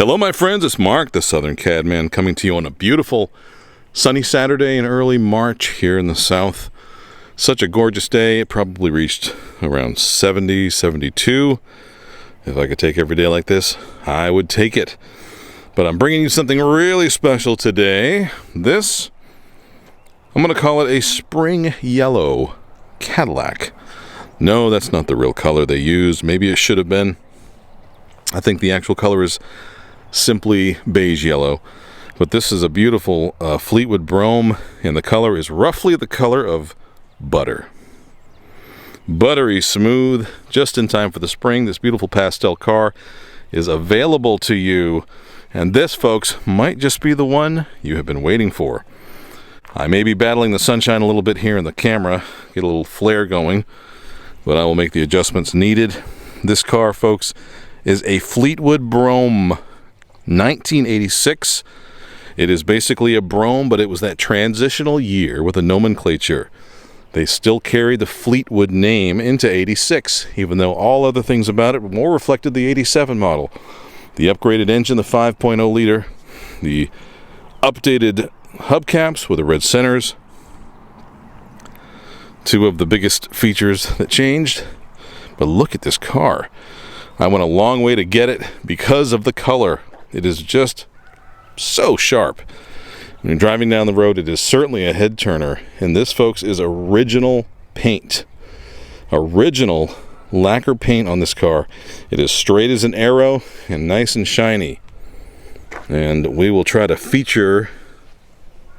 Hello, my friends. It's Mark, the Southern Cadman, coming to you on a beautiful sunny Saturday in early March here in the South. Such a gorgeous day. It probably reached around 70, 72. If I could take every day like this, I would take it. But I'm bringing you something really special today. This, I'm going to call it a spring yellow Cadillac. No, that's not the real color they used. Maybe it should have been. I think the actual color is simply beige yellow. But this is a beautiful Fleetwood Brougham, and the color is roughly the color of butter. Buttery smooth, just in time for the spring. This beautiful pastel car is available to you. And this, folks, might just be the one you have been waiting for. I may be battling the sunshine a little bit here in the camera, get a little flare going, but I will make the adjustments needed. This car, folks, is a Fleetwood Brougham 1986. It is basically a Brougham, but it was that transitional year with a nomenclature. They still carry the Fleetwood name into 86, even though all other things about it more reflected the 87 model. The upgraded engine, the 5.0 liter, the updated hubcaps with the red centers, two of the biggest features that changed. But look at this car. I went a long way to get it because of the color. It is just so sharp. When you're driving down the road, it is certainly a head turner. And this, folks, is original paint. Original lacquer paint on this car. It is straight as an arrow and nice and shiny. And we will try to feature,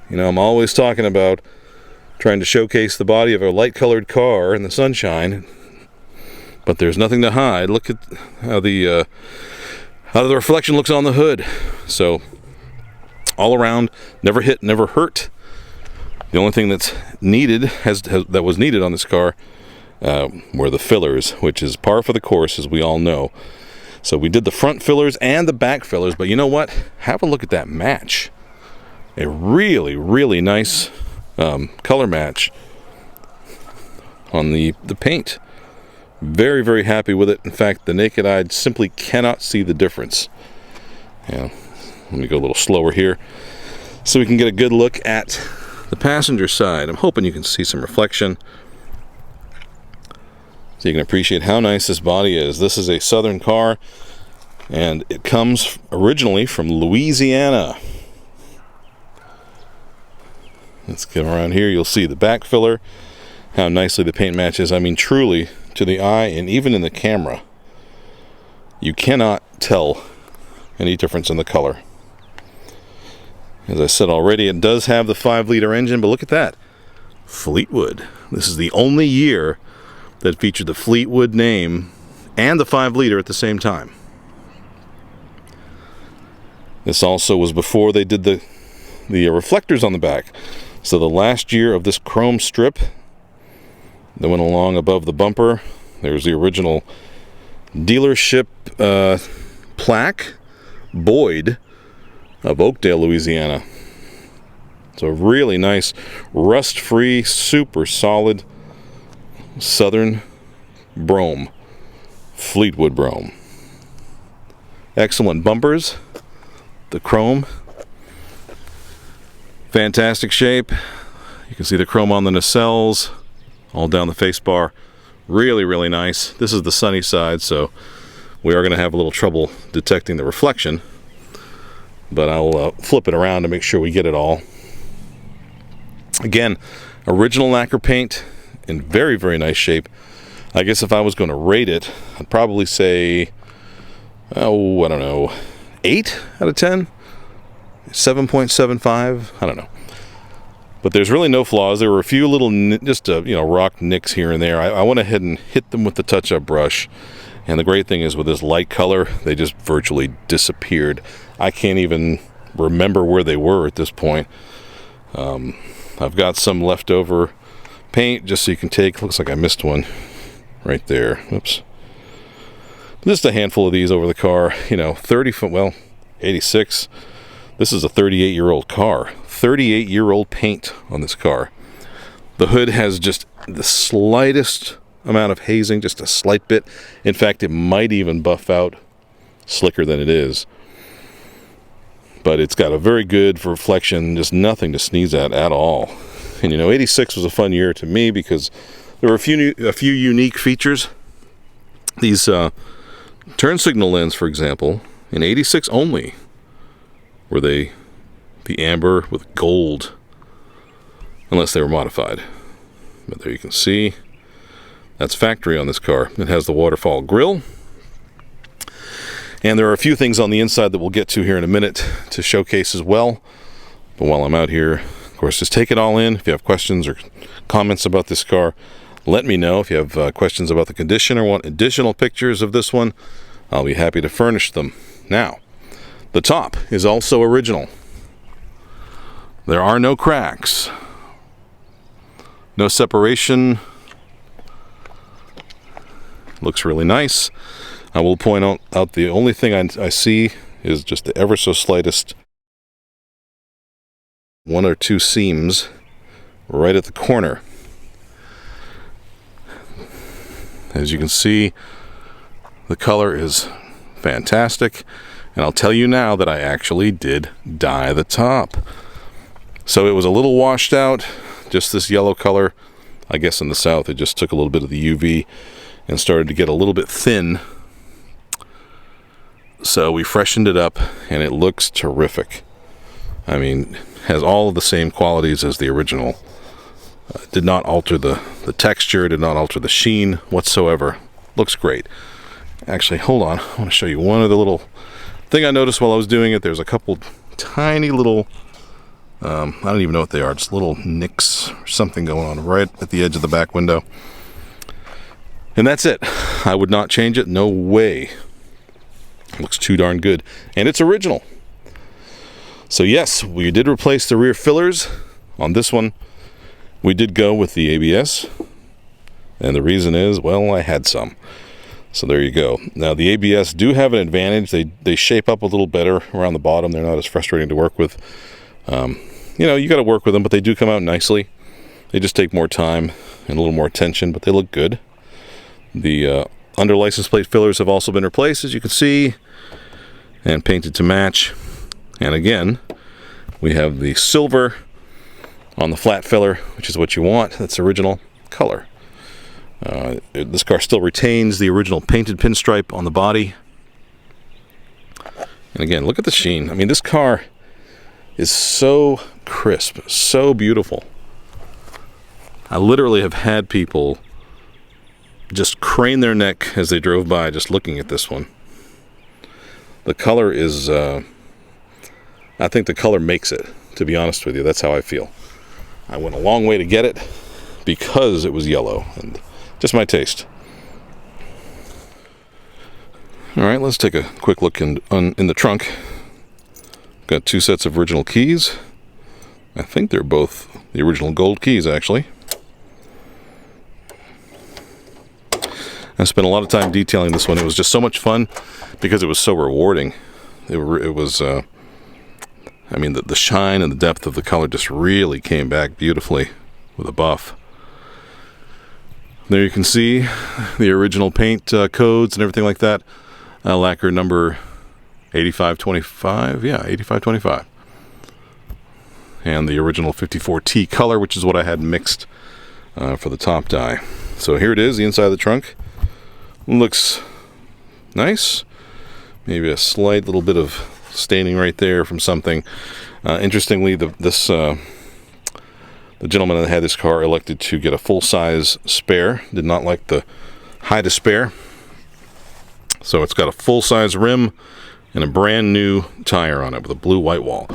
I'm always talking about trying to showcase the body of a light colored car in the sunshine, but there's nothing to hide. Look at how the reflection looks on the hood. So all around, never hit, never hurt. The only thing that's needed that was needed on this car were the fillers, which is par for the course, as we all know. So we did the front fillers and the back fillers, but you know what? Have a look at that match. A really, really nice color match on the paint. Very, very happy with it. In fact, the naked eye simply cannot see the difference. Let me go a little slower here so we can get a good look at the passenger side. I'm hoping you can see some reflection so you can appreciate how nice this body is. This is a Southern car, and it comes originally from Louisiana. Let's come around here. You'll see the back filler, how nicely the paint matches. I mean, truly, to the eye and even in the camera, you cannot tell any difference in the color. As I said already, it does have the 5-liter engine, but look at that. Fleetwood. This is the only year that featured the Fleetwood name and the 5-liter at the same time. This also was before they did the reflectors on the back. So the last year of this chrome strip that went along above the bumper, there's the original dealership plaque, Boyd of Oakdale, Louisiana. So really nice, rust-free, super solid Southern Brougham, Fleetwood Brougham. Excellent bumpers, the chrome, fantastic shape. You can see the chrome on the nacelles, all down the face bar. Really, really nice. This is the sunny side, so we are going to have a little trouble detecting the reflection, but I'll flip it around to make sure we get it all. Again, original lacquer paint in very, very nice shape. I guess if I was going to rate it, I'd probably say, I don't know, 8 out of 10? 7.75? I don't know. But there's really no flaws. There were a few little, rock nicks here and there. I went ahead and hit them with the touch-up brush. And the great thing is with this light color, they just virtually disappeared. I can't even remember where they were at this point. I've got some leftover paint just so you can take. Looks like I missed one right there. Oops. Just a handful of these over the car. 86. This is a 38-year-old car. 38-year-old paint on this car. The hood has just the slightest amount of hazing, just a slight bit. In fact, it might even buff out slicker than it is. but it's got a very good reflection, just nothing to sneeze at all. And 86 was a fun year to me because there were a few unique features. These turn signal lens, for example, in 86 only were they the amber with gold, unless they were modified. But there you can see that's factory on this car. It has the waterfall grille. And there are a few things on the inside that we'll get to here in a minute to showcase as well. But while I'm out here, of course, just take it all in. If you have questions or comments about this car, let me know. If you have questions about the condition or want additional pictures of this one, I'll be happy to furnish them. Now, the top is also original. There are no cracks, no separation. Looks really nice. I will point out the only thing I see is just the ever so slightest one or two seams right at the corner. As you can see, the color is fantastic, and I'll tell you now that I actually did dye the top. So it was a little washed out, just this yellow color. I guess in the south it just took a little bit of the UV and started to get a little bit thin. So we freshened it up, and it looks terrific. I mean, has all of the same qualities as the original. Did not alter the texture, did not alter the sheen whatsoever. Looks great. Actually, hold on. I want to show you one other little thing I noticed while I was doing it. There's a couple tiny little, I don't even know what they are, just little nicks or something going on right at the edge of the back window. And that's it. I would not change it. No way. Looks too darn good. And it's original. So yes, we did replace the rear fillers. On this one, we did go with the ABS. And the reason is, well, I had some. So there you go. Now the ABS do have an advantage. They shape up a little better around the bottom. They're not as frustrating to work with. You got to work with them, but they do come out nicely. They just take more time and a little more attention, but they look good. The under license plate fillers have also been replaced, as you can see, and painted to match. And again, we have the silver on the flat filler, which is what you want. That's original color. This car still retains the original painted pinstripe on the body. And again, look at the sheen. I mean, this car is so crisp, so beautiful. I literally have had people just crane their neck as they drove by just looking at this one. The color is, I think the color makes it, to be honest with you. That's how I feel. I went a long way to get it because it was yellow, and just my taste. All right, let's take a quick look in the trunk. Got two sets of original keys. I think they're both the original gold keys, actually. I spent a lot of time detailing this one. It was just so much fun because it was so rewarding. It was, I mean, the shine and the depth of the color just really came back beautifully with a buff. There you can see the original paint codes and everything like that. Lacquer number 8525. Yeah, 8525. And the original 54T color, which is what I had mixed for the top dye. So here it is, the inside of the trunk. Looks nice. Maybe a slight little bit of staining right there from something. Interestingly, the gentleman that had this car elected to get a full-size spare. Did not like the high to spare. So it's got a full-size rim and a brand new tire on it with a blue white wall.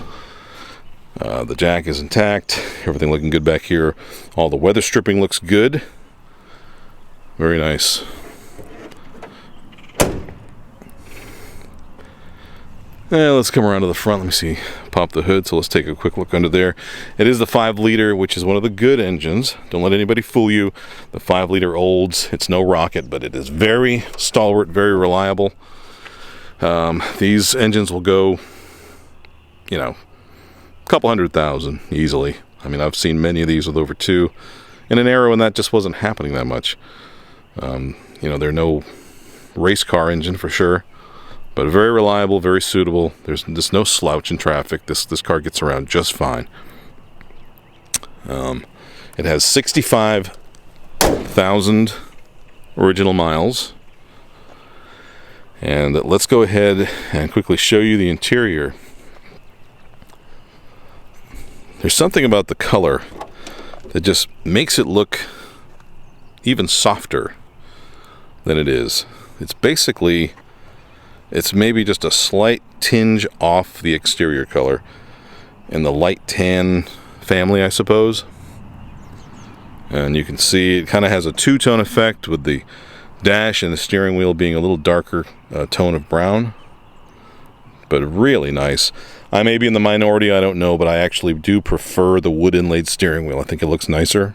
The jack is intact. Everything looking good back here. All the weather stripping looks good. Very nice. Let's come around to the front. Let me see. Pop the hood. So let's take a quick look under there. It is the 5-liter, which is one of the good engines. Don't let anybody fool you. The 5-liter Olds. It's no rocket, but it is very stalwart, very reliable. These engines will go, a couple 100,000 easily. I mean, I've seen many of these with over 2 in an era when that just wasn't happening that much. They're no race car engine for sure, but very reliable, very suitable. There's no slouch in traffic. This car gets around just fine. It has 65,000 original miles. And let's go ahead and quickly show you the interior. There's something about the color that just makes it look even softer than it is. It's maybe just a slight tinge off the exterior color in the light tan family, I suppose. And you can see it kind of has a two-tone effect, with the dash and the steering wheel being a little darker tone of brown. But really nice. I may be in the minority, I don't know, but I actually do prefer the wood inlaid steering wheel. I think it looks nicer,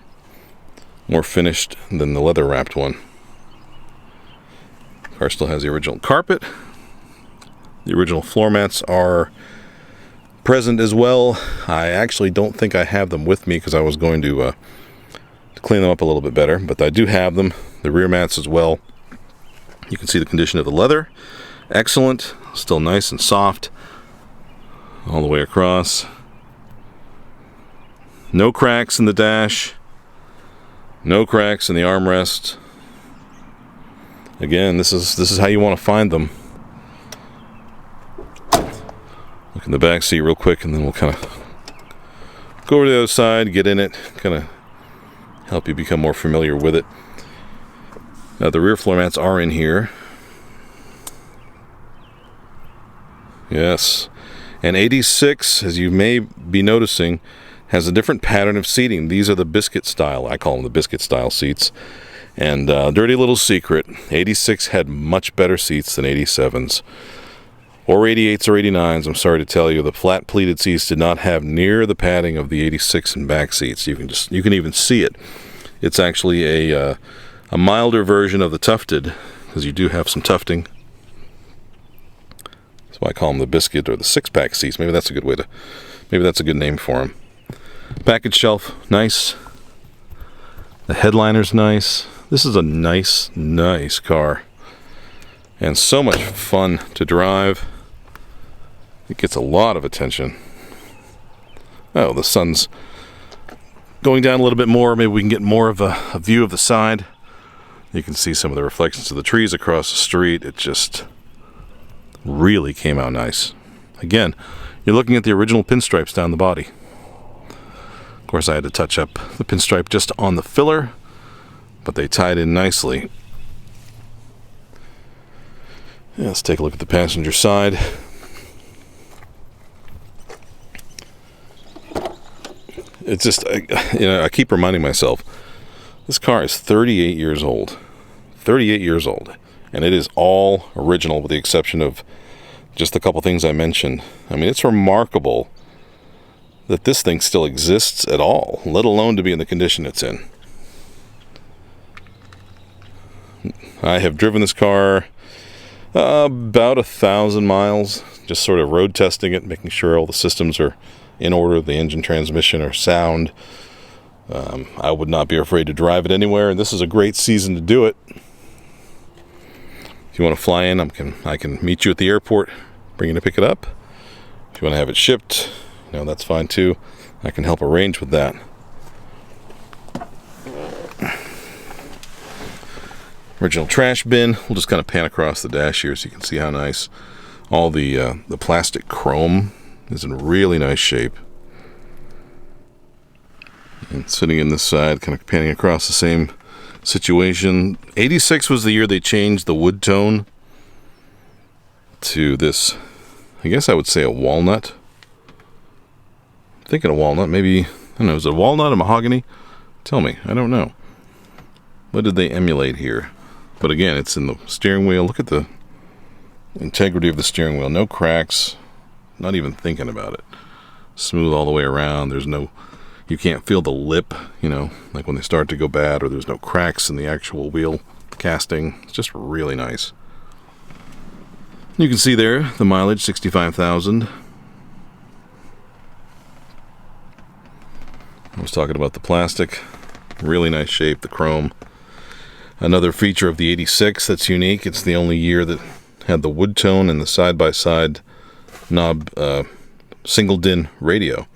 more finished than the leather wrapped one. The car still has the original carpet. The original floor mats are present as well. I actually don't think I have them with me because I was going to clean them up a little bit better, but I do have them. The rear mats as well. You can see the condition of the leather. Excellent. Still nice and soft all the way across. No cracks in the dash. No cracks in the armrest. Again, this is how you want to find them. Look in the back seat real quick, and then we'll kind of go over to the other side, get in it, kind of help you become more familiar with it. Now the rear floor mats are in here. Yes. And 86, as you may be noticing, has a different pattern of seating. These are the biscuit style. I call them the biscuit style seats. And dirty little secret, 86 had much better seats than 87s. Or 88s or 89s, I'm sorry to tell you. The flat pleated seats did not have near the padding of the 86 and back seats. You can even see it. It's actually a milder version of the tufted, because you do have some tufting. That's why I call them the biscuit or the six-pack seats. Maybe that's a good name for them. Package shelf, nice. The headliner's nice. This is a nice car. And so much fun to drive. It gets a lot of attention. Oh, the sun's going down a little bit more. Maybe we can get more of a view of the side. You can see some of the reflections of the trees across the street. It just really came out nice. Again, you're looking at the original pinstripes down the body. Of course, I had to touch up the pinstripe just on the filler, but they tied in nicely. Yeah, let's take a look at the passenger side. It's just, I keep reminding myself, this car is 38 years old. 38 years old. And it is all original with the exception of just a couple things I mentioned. I mean, it's remarkable that this thing still exists at all, let alone to be in the condition it's in. I have driven this car about 1,000 miles, just sort of road testing it, making sure all the systems are in order, the engine, transmission are sound. I would not be afraid to drive it anywhere, and this is a great season to do it. If you want to fly in, I can meet you at the airport, bring you to pick it up. If you want to have it shipped, that's fine too. I can help arrange with that. Original trash bin. We'll just kind of pan across the dash here so you can see how nice. All the plastic chrome is in really nice shape. And sitting in this side, kind of panning across the same situation. 86 was the year they changed the wood tone to this, I guess I would say a walnut. I'm thinking a walnut, maybe, I don't know, is it a walnut or mahogany? Tell me, I don't know. What did they emulate here? But again, it's in the steering wheel. Look at the integrity of the steering wheel. No cracks. Not even thinking about it. Smooth all the way around. There's no, you can't feel the lip, like when they start to go bad, or there's no cracks in the actual wheel casting. It's just really nice. You can see there the mileage, 65,000. I was talking about the plastic. Really nice shape, the chrome. Another feature of the 86 that's unique. It's the only year that had the wood tone and the side-by-side knob single DIN radio.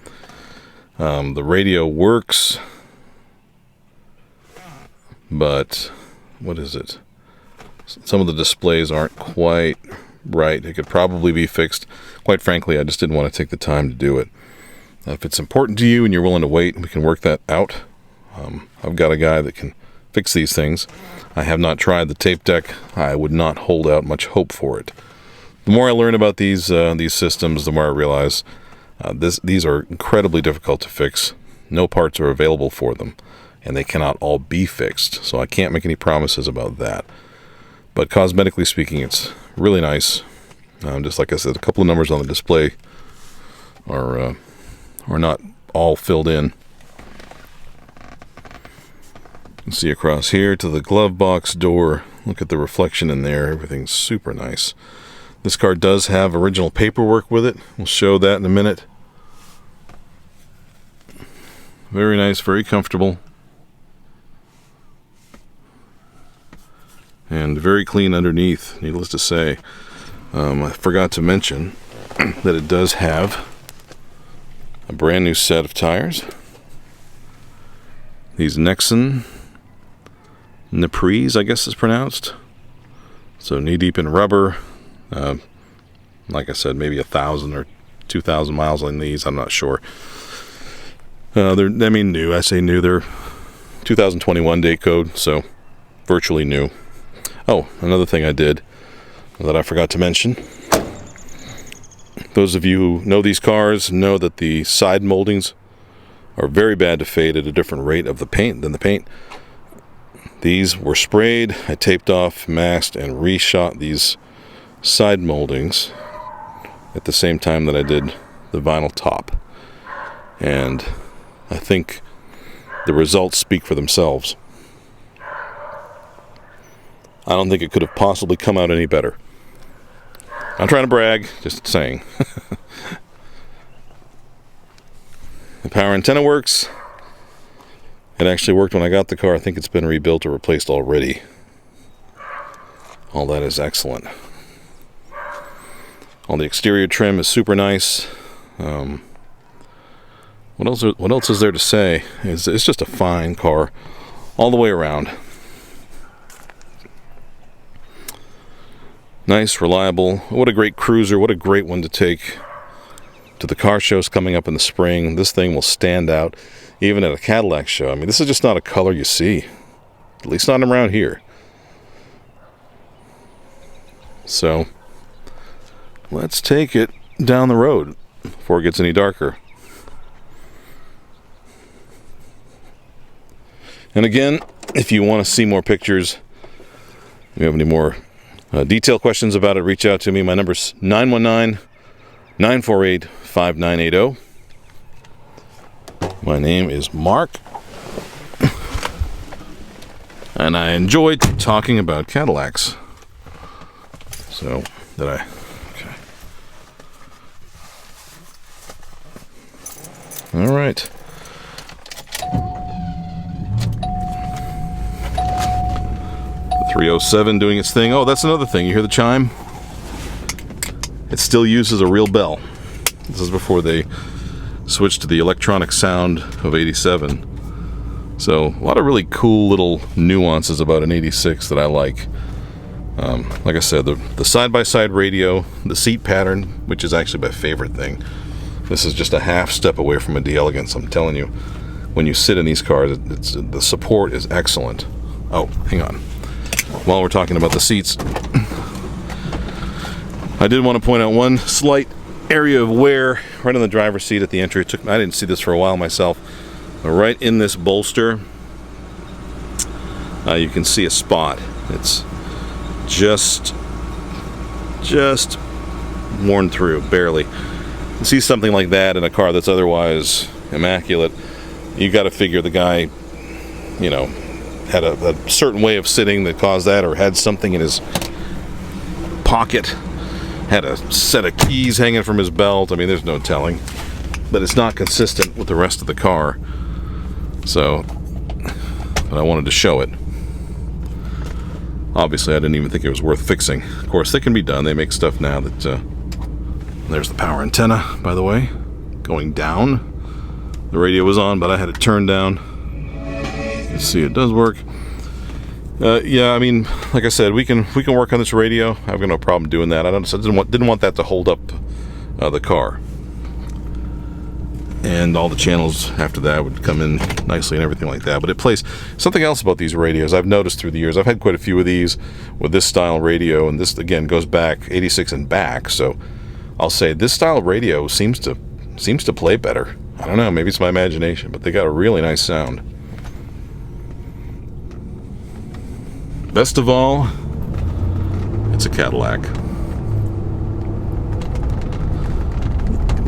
The radio works, but what is it? Some of the displays aren't quite right. It could probably be fixed. Quite frankly, I just didn't want to take the time to do it. If it's important to you and you're willing to wait, we can work that out. I've got a guy that can fix these things. I have not tried the tape deck. I would not hold out much hope for it. The more I learn about these systems, the more I realize these are incredibly difficult to fix. No parts are available for them, and they cannot all be fixed. So I can't make any promises about that. But cosmetically speaking, it's really nice. Just like I said, a couple of numbers on the display are not all filled in. You can see across here to the glove box door. Look at the reflection in there. Everything's super nice. This car does have original paperwork with it. We'll show that in a minute. Very nice, very comfortable. And very clean underneath, needless to say. I forgot to mention that it does have a brand new set of tires. These Nexen Neprise, I guess is pronounced. So knee deep in rubber. Like I said, maybe 1,000 or 2,000 miles on these. I'm not sure. New. I say new. They're 2021 date code, so virtually new. Oh, another thing I did that I forgot to mention. Those of you who know these cars know that the side moldings are very bad to fade at a different rate of the paint than the paint. These were sprayed. I taped off, masked, and reshot these side moldings at the same time that I did the vinyl top. And I think the results speak for themselves. I don't think it could have possibly come out any better. I'm trying to brag, just saying. The power antenna works. It actually worked when I got the car. I think it's been rebuilt or replaced already. All that is excellent. All the exterior trim is super nice. What else is there to say? It's just a fine car all the way around. Nice, reliable. What a great cruiser. What a great one to take to the car shows coming up in the spring. This thing will stand out even at a Cadillac show. I mean, this is just not a color you see. At least not around here. So, let's take it down the road before it gets any darker. And again, if you want to see more pictures, if you have any more detailed questions about it, reach out to me. My number's 919-948-5980. My name is Mark. And I enjoyed talking about Cadillacs. So, okay. All right. The 307 doing its thing. Oh, that's another thing. You hear the chime? It still uses a real bell. This is before they switched to the electronic sound of 87. So, a lot of really cool little nuances about an 86 that I like. Like I said, the side-by-side radio, the seat pattern, which is actually my favorite thing. This is just a half step away from a de-elegance, I'm telling you. When you sit in these cars, the support is excellent. Oh, hang on. While we're talking about the seats, I did want to point out one slight area of wear right on the driver's seat at the entry. I didn't see this for a while myself. But right in this bolster, you can see a spot. It's just worn through, barely. You see something like that in a car that's otherwise immaculate, you got to figure the guy, you know, had a certain way of sitting that caused that, or had something in his pocket, had a set of keys hanging from his belt. I mean, there's no telling, but it's not consistent with the rest of the car. So, but I wanted to show it. Obviously, I didn't even think it was worth fixing. Of course, they can be done. They make stuff now that... there's the power antenna, by the way, going down. The radio was on, but I had it turned down. You see, it does work. Yeah, I mean, like I said, we can work on this radio. I've got no problem doing that. I didn't want that to hold up the car. And all the channels after that would come in nicely and everything like that. But it plays something else about these radios I've noticed through the years. I've had quite a few of these with this style radio, and this again goes back 86 and back. So I'll say this style of radio seems to play better. I don't know, maybe it's my imagination, but they got a really nice sound. Best of all, it's a Cadillac.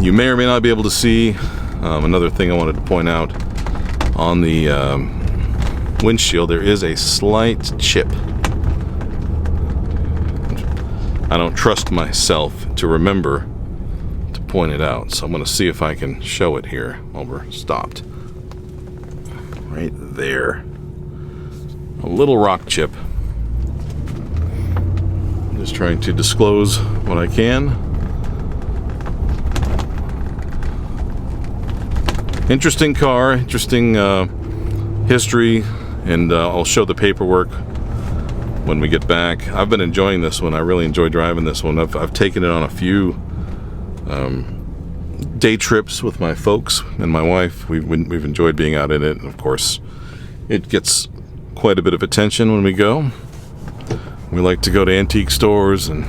You may or may not be able to see another thing I wanted to point out. On the windshield, there is a slight chip. I don't trust myself to remember to point it out, so I'm going to see if I can show it here while we're stopped. Right there. A little rock chip. Just trying to disclose what I can. Interesting car, interesting history, and I'll show the paperwork when we get back. I've been enjoying this one. I really enjoy driving this one. I've taken it on a few day trips with my folks and my wife. We've enjoyed being out in it, and of course, it gets quite a bit of attention when we go. We like to go to antique stores and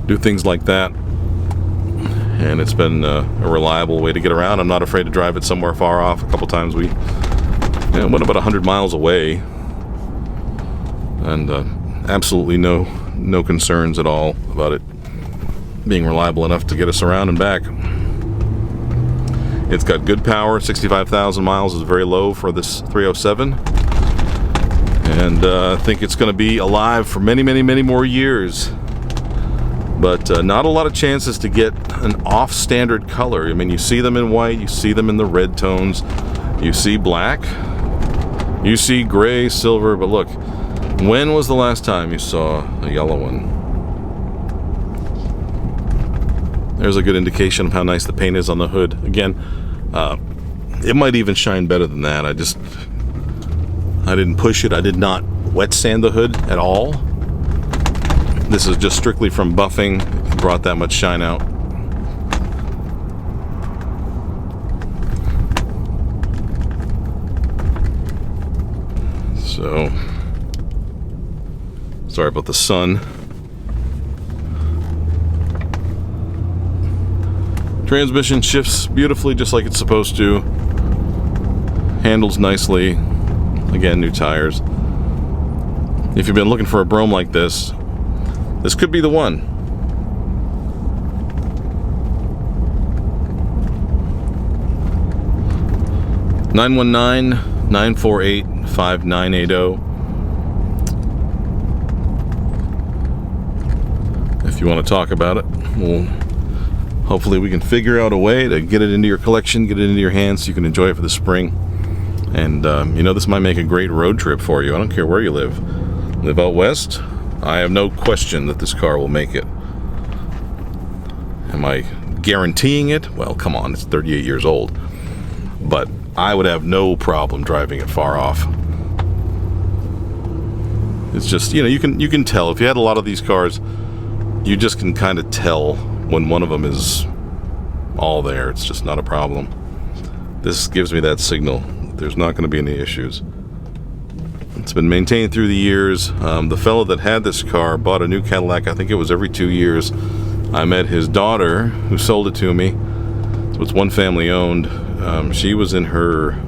do things like that. And it's been a reliable way to get around. I'm not afraid to drive it somewhere far off. A couple times we went about 100 miles away. And absolutely no concerns at all about it being reliable enough to get us around and back. It's got good power. 65,000 miles is very low for this 307. And I think it's going to be alive for many, many, many more years. But not a lot of chances to get an off-standard color. I mean, you see them in white, you see them in the red tones, you see black, you see gray, silver, but look, when was the last time you saw a yellow one? There's a good indication of how nice the paint is on the hood. Again, it might even shine better than that. I didn't push it. I did not wet sand the hood at all. This is just strictly from buffing. It brought that much shine out. So, sorry about the sun. Transmission shifts beautifully just like it's supposed to. Handles nicely. Again, new tires. If you've been looking for a Brougham like this could be the one. (919-948-5980). If you want to talk about it, hopefully we can figure out a way to get it into your collection, get it into your hands so you can enjoy it for the spring. And this might make a great road trip for you. I don't care where you live. Live out west? I have no question that this car will make it. Am I guaranteeing it? Well, come on, it's 38 years old. But I would have no problem driving it far off. It's just, you can tell. If you had a lot of these cars, you just can kind of tell when one of them is all there. It's just not a problem. This gives me that signal. There's not going to be any issues. It's been maintained through the years. The fellow that had this car bought a new Cadillac, I think it was every 2 years. I met his daughter who sold it to me. So it's one family owned. She was in her,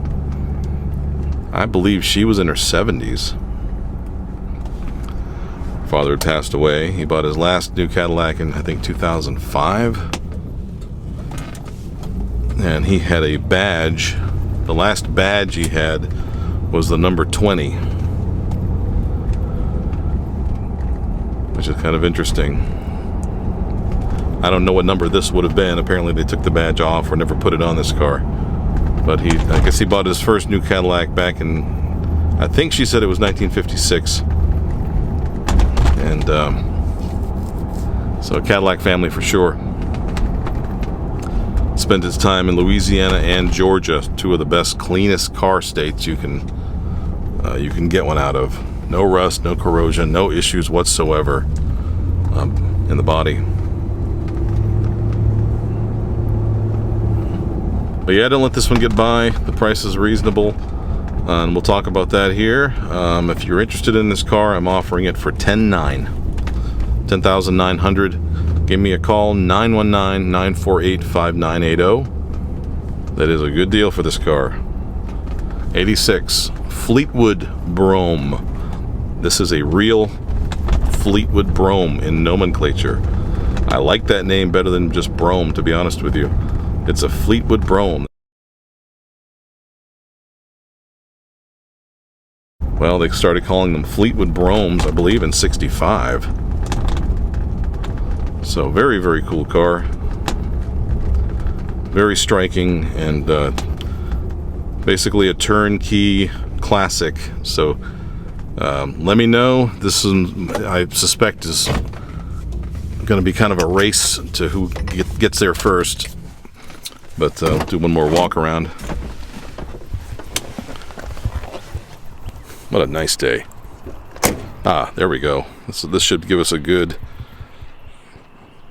I believe she was in her 70s. Father had passed away. He bought his last new Cadillac in, I think, 2005. And he had a badge. The last badge he had was the number 20. Which is kind of interesting. I don't know what number this would have been. Apparently they took the badge off or never put it on this car. But I guess he bought his first new Cadillac back in, I think she said it was 1956. And so a Cadillac family for sure. Spent its time in Louisiana and Georgia, two of the best, cleanest car states you can get one out of. No rust, no corrosion, no issues whatsoever in the body. But yeah, don't let this one get by. The price is reasonable, and we'll talk about that here. If you're interested in this car, I'm offering it for $10,900. Give me a call, 919-948-5980. That is a good deal for this car. 86 Fleetwood Brougham. This is a real Fleetwood Brougham in nomenclature. I like that name better than just Brougham, to be honest with you. It's a Fleetwood Brougham. Well, they started calling them Fleetwood Broughams, I believe, in '65. So very, very cool car. Very striking, and basically a turnkey classic. So let me know. This is, I suspect, is going to be kind of a race to who gets there first. But I'll do one more walk around. What a nice day. Ah, there we go. This should give us a good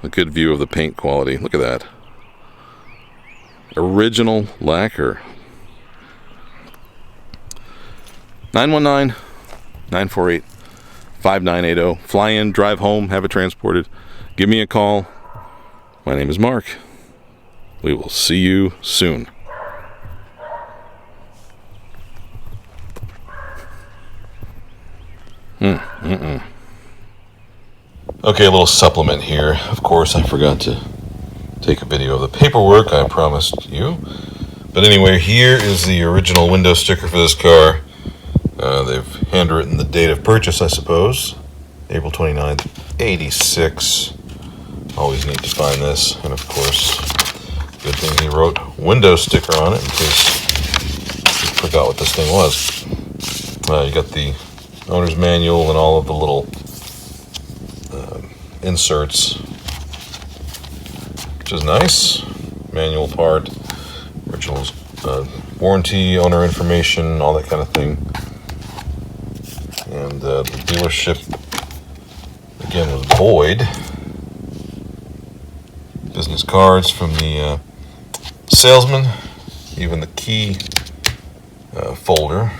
view of the paint quality. Look at that. Original lacquer. 919-948-5980. Fly in, drive home, have it transported. Give me a call. My name is Mark. We will see you soon. Okay, a little supplement here. Of course, I forgot to take a video of the paperwork I promised you. But anyway, here is the original window sticker for this car. They've handwritten the date of purchase, I suppose. April 29th, 86. Always need to find this. And of course, good thing he wrote window sticker on it in case you forgot what this thing was. You got the owner's manual and all of the little inserts, which is nice. Manual part, originals, warranty, owner information, all that kind of thing. And the dealership, again, was Boyd. Business cards from the salesman, even the key folder.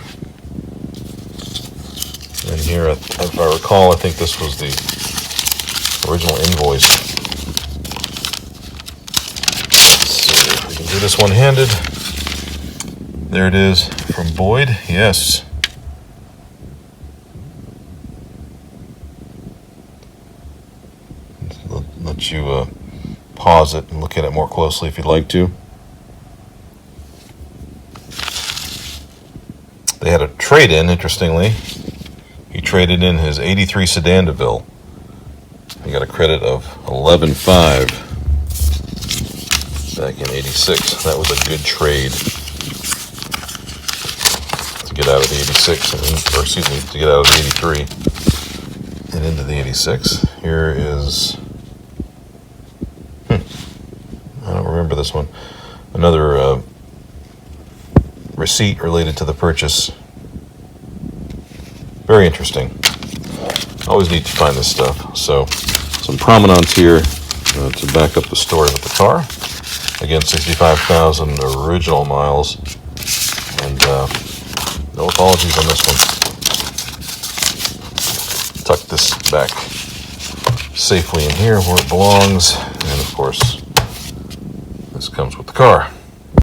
And here, if I recall, I think this was the original invoice. Let's see if we can do this one-handed. There it is from Boyd. Yes. Let you pause it and look at it more closely if you'd like to. They had a trade-in, interestingly. He traded in his '83 Sedan DeVille. He got a credit of $11,500 back in '86. That was a good trade to get out of the '86, or excuse me, to get out of the '83 and into the '86. Here is, I don't remember this one. Another receipt related to the purchase. Very interesting. Always need to find this stuff. So, some provenance here to back up the story with the car. Again, 65,000 original miles. And no apologies on this one. Tuck this back safely in here where it belongs. And of course, this comes with the car.